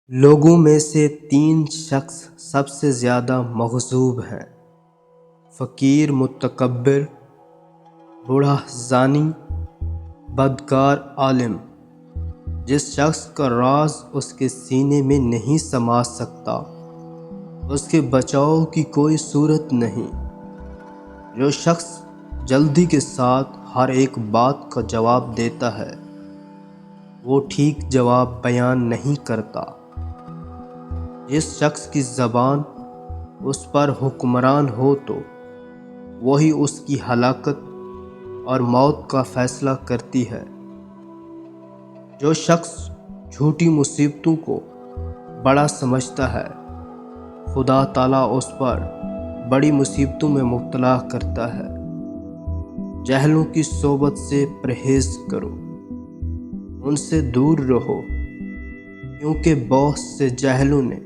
لوگوں میں سے 3 شخص سب سے زیادہ مغضوب ہیں: فقیر متکبر، بوڑھا زانی، بدکار عالم۔ جس شخص کا راز اس کے سینے میں نہیں سما سکتا، اس کے بچاؤ کی کوئی صورت نہیں۔ جو شخص جلدی کے ساتھ ہر ایک بات کا جواب دیتا ہے، وہ ٹھیک جواب بیان نہیں کرتا۔ جس شخص کی زبان اس پر حکمران ہو تو وہی اس کی ہلاکت اور موت کا فیصلہ کرتی ہے۔ جو شخص جھوٹی مصیبتوں کو بڑا سمجھتا ہے، خدا تعالیٰ اس پر بڑی مصیبتوں میں مبتلا کرتا ہے۔ جاہلوں کی صحبت سے پرہیز کرو، ان سے دور رہو، کیونکہ بہت سے جاہلوں نے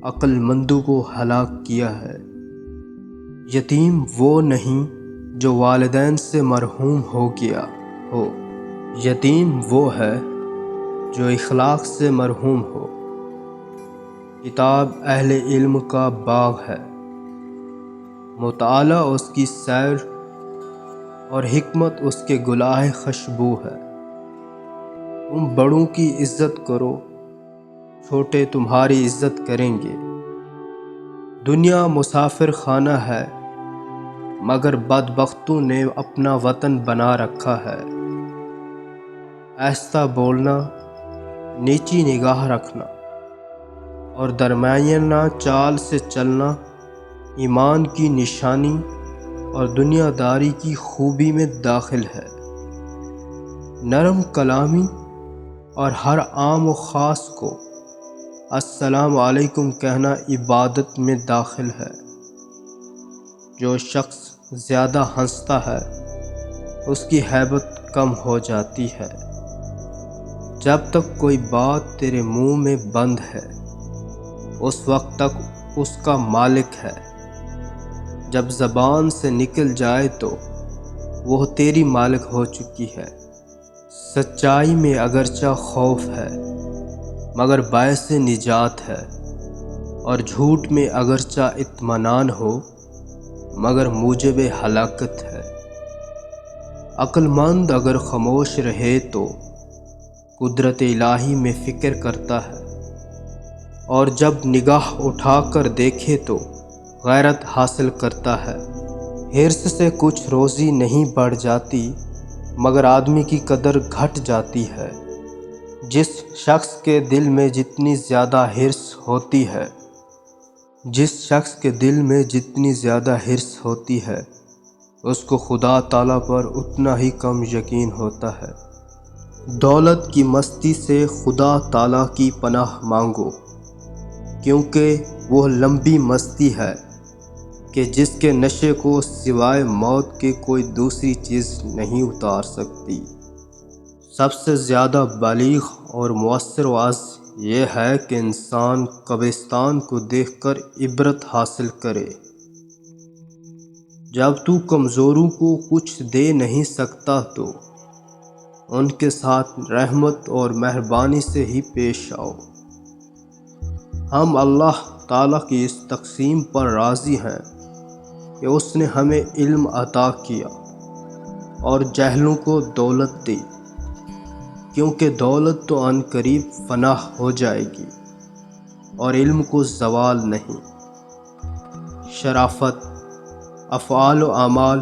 عقل مندوں کو ہلاک کیا ہے۔ یتیم وہ نہیں جو والدین سے مرحوم ہو گیا ہو، یتیم وہ ہے جو اخلاق سے مرحوم ہو۔ کتاب اہل علم کا باغ ہے، مطالعہ اس کی سیر اور حکمت اس کے گلائے خوشبو ہے۔ تم بڑوں کی عزت کرو، چھوٹے تمہاری عزت کریں گے۔ دنیا مسافر خانہ ہے، مگر بدبختوں نے اپنا وطن بنا رکھا ہے۔ آہستہ بولنا، نیچی نگاہ رکھنا اور درمیانہ چال سے چلنا ایمان کی نشانی اور دنیا داری کی خوبی میں داخل ہے۔ نرم کلامی اور ہر عام و خاص کو السلام علیکم کہنا عبادت میں داخل ہے۔ جو شخص زیادہ ہنستا ہے، اس کی ہیبت کم ہو جاتی ہے۔ جب تک کوئی بات تیرے منہ میں بند ہے، اس وقت تک اس کا مالک ہے۔ جب زبان سے نکل جائے تو وہ تیری مالک ہو چکی ہے۔ سچائی میں اگرچہ خوف ہے، مگر باعث نجات ہے، اور جھوٹ میں اگرچہ اطمینان ہو، مگر موجب ہلاکت ہے۔ عقل مند اگر خاموش رہے تو قدرت الہی میں فکر کرتا ہے، اور جب نگاہ اٹھا کر دیکھے تو غیرت حاصل کرتا ہے۔ حرص سے کچھ روزی نہیں بڑھ جاتی، مگر آدمی کی قدر گھٹ جاتی ہے۔ جس شخص کے دل میں جتنی زیادہ حرص ہوتی ہے، اس کو خدا تعالیٰ پر اتنا ہی کم یقین ہوتا ہے۔ دولت کی مستی سے خدا تعالیٰ کی پناہ مانگو، کیونکہ وہ لمبی مستی ہے کہ جس کے نشے کو سوائے موت کے کوئی دوسری چیز نہیں اتار سکتی۔ سب سے زیادہ بلیغ اور مؤثر وعظ یہ ہے کہ انسان قبرستان کو دیکھ کر عبرت حاصل کرے۔ جب تو کمزوروں کو کچھ دے نہیں سکتا تو ان کے ساتھ رحمت اور مہربانی سے ہی پیش آؤ۔ ہم اللہ تعالیٰ کی اس تقسیم پر راضی ہیں کہ اس نے ہمیں علم عطا کیا اور جاہلوں کو دولت دی، کیونکہ دولت تو عن قریب فنا ہو جائے گی اور علم کو زوال نہیں۔ شرافت، افعال و اعمال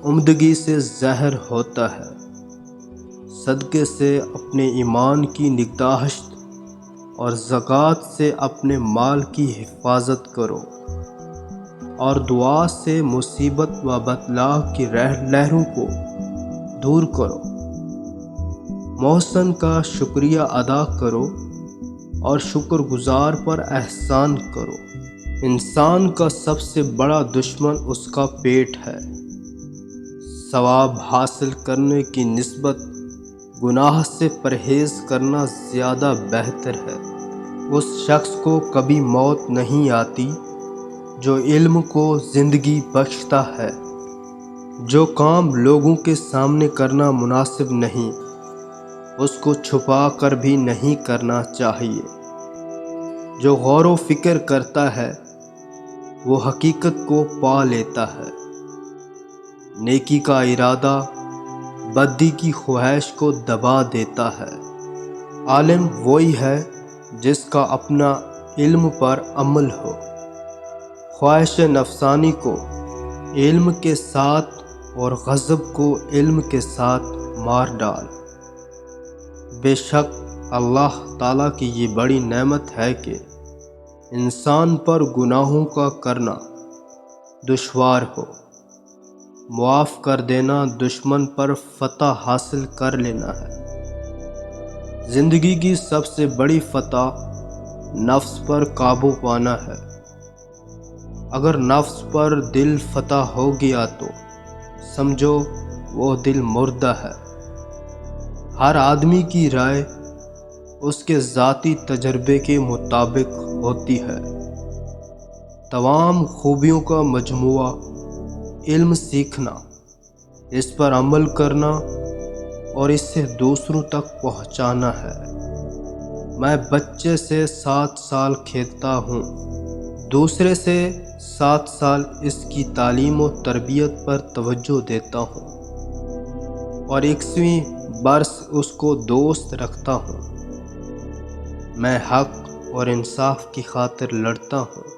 عمدگی سے ظاہر ہوتا ہے۔ صدقے سے اپنے ایمان کی نگہداشت اور زکوٰۃ سے اپنے مال کی حفاظت کرو، اور دعا سے مصیبت و بلا کی لہروں کو دور کرو۔ محسن کا شکریہ ادا کرو اور شکر گزار پر احسان کرو۔ انسان کا سب سے بڑا دشمن اس کا پیٹ ہے۔ ثواب حاصل کرنے کی نسبت گناہ سے پرہیز کرنا زیادہ بہتر ہے۔ اس شخص کو کبھی موت نہیں آتی جو علم کو زندگی بخشتا ہے۔ جو کام لوگوں کے سامنے کرنا مناسب نہیں، اس کو چھپا کر بھی نہیں کرنا چاہیے۔ جو غور و فکر کرتا ہے وہ حقیقت کو پا لیتا ہے۔ نیکی کا ارادہ بدی کی خواہش کو دبا دیتا ہے۔ عالم وہی ہے جس کا اپنا علم پر عمل ہو۔ خواہش نفسانی کو علم کے ساتھ اور غضب کو علم کے ساتھ مار ڈال۔ بے شک اللہ تعالیٰ کی یہ بڑی نعمت ہے کہ انسان پر گناہوں کا کرنا دشوار ہو، معاف کر دینا دشمن پر فتح حاصل کر لینا ہے۔ زندگی کی سب سے بڑی فتح نفس پر قابو پانا ہے۔ اگر نفس پر دل فتح ہو گیا تو سمجھو وہ دل مردہ ہے۔ ہر آدمی کی رائے اس کے ذاتی تجربے کے مطابق ہوتی ہے۔ تمام خوبیوں کا مجموعہ علم سیکھنا، اس پر عمل کرنا اور اس سے دوسروں تک پہنچانا ہے۔ میں بچے سے 7 سال کھیلتا ہوں، دوسرے سے 7 سال اس کی تعلیم و تربیت پر توجہ دیتا ہوں اور 21ویں برس اس کو دوست رکھتا ہوں۔ میں حق اور انصاف کی خاطر لڑتا ہوں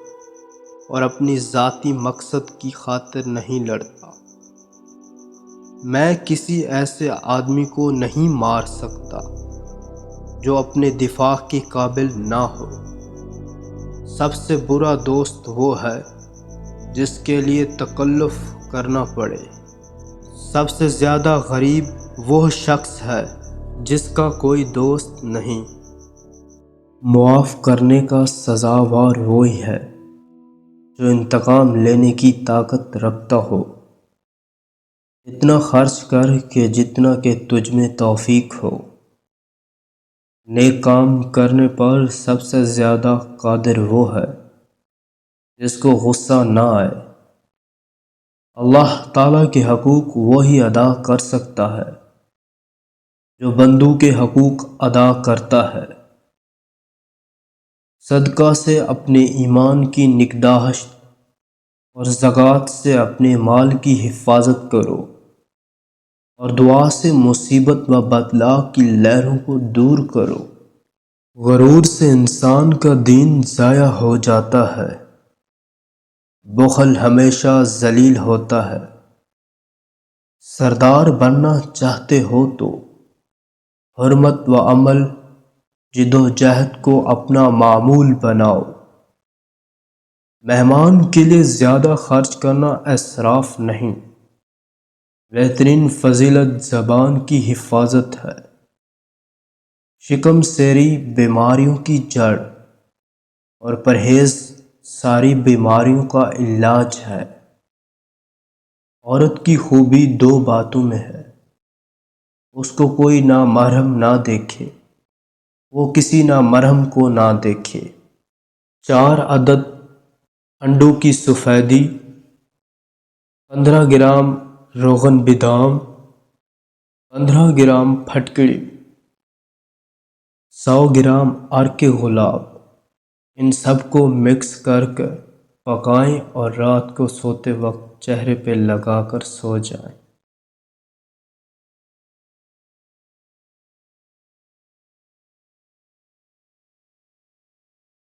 اور اپنی ذاتی مقصد کی خاطر نہیں لڑتا۔ میں کسی ایسے آدمی کو نہیں مار سکتا جو اپنے دفاع کے قابل نہ ہو۔ سب سے برا دوست وہ ہے جس کے لیے تکلف کرنا پڑے۔ سب سے زیادہ غریب وہ شخص ہے جس کا کوئی دوست نہیں۔ معاف کرنے کا سزاوار وہی ہے جو انتقام لینے کی طاقت رکھتا ہو۔ اتنا خرچ کر کہ جتنا کہ تجھ میں توفیق ہو۔ نیک کام کرنے پر سب سے زیادہ قادر وہ ہے جس کو غصہ نہ آئے۔ اللہ تعالیٰ کے حقوق وہی ادا کر سکتا ہے جو بندوں کے حقوق ادا کرتا ہے۔ صدقہ سے اپنے ایمان کی نگہداشت اور زکوٰۃ سے اپنے مال کی حفاظت کرو اور دعا سے مصیبت و بدلا کی لہروں کو دور کرو۔ غرور سے انسان کا دین ضائع ہو جاتا ہے۔ بخل ہمیشہ ذلیل ہوتا ہے۔ سردار بننا چاہتے ہو تو حرمت و عمل جد و جہد کو اپنا معمول بناؤ۔ مہمان کے لیے زیادہ خرچ کرنا اسراف نہیں، بہترین فضیلت زبان کی حفاظت ہے۔ شکم سیری بیماریوں کی جڑ اور پرہیز ساری بیماریوں کا علاج ہے۔ عورت کی خوبی 2 باتوں میں ہے، اس کو کوئی نامحرم نہ دیکھے، وہ کسی نامحرم کو نہ دیکھے۔ 4 عدد انڈوں کی سفیدی، 15 گرام روغن بادام، 15 گرام پھٹکڑی، 100 گرام عرق گلاب، ان سب کو مکس کر پکائیں اور رات کو سوتے وقت چہرے پہ لگا کر سو جائیں۔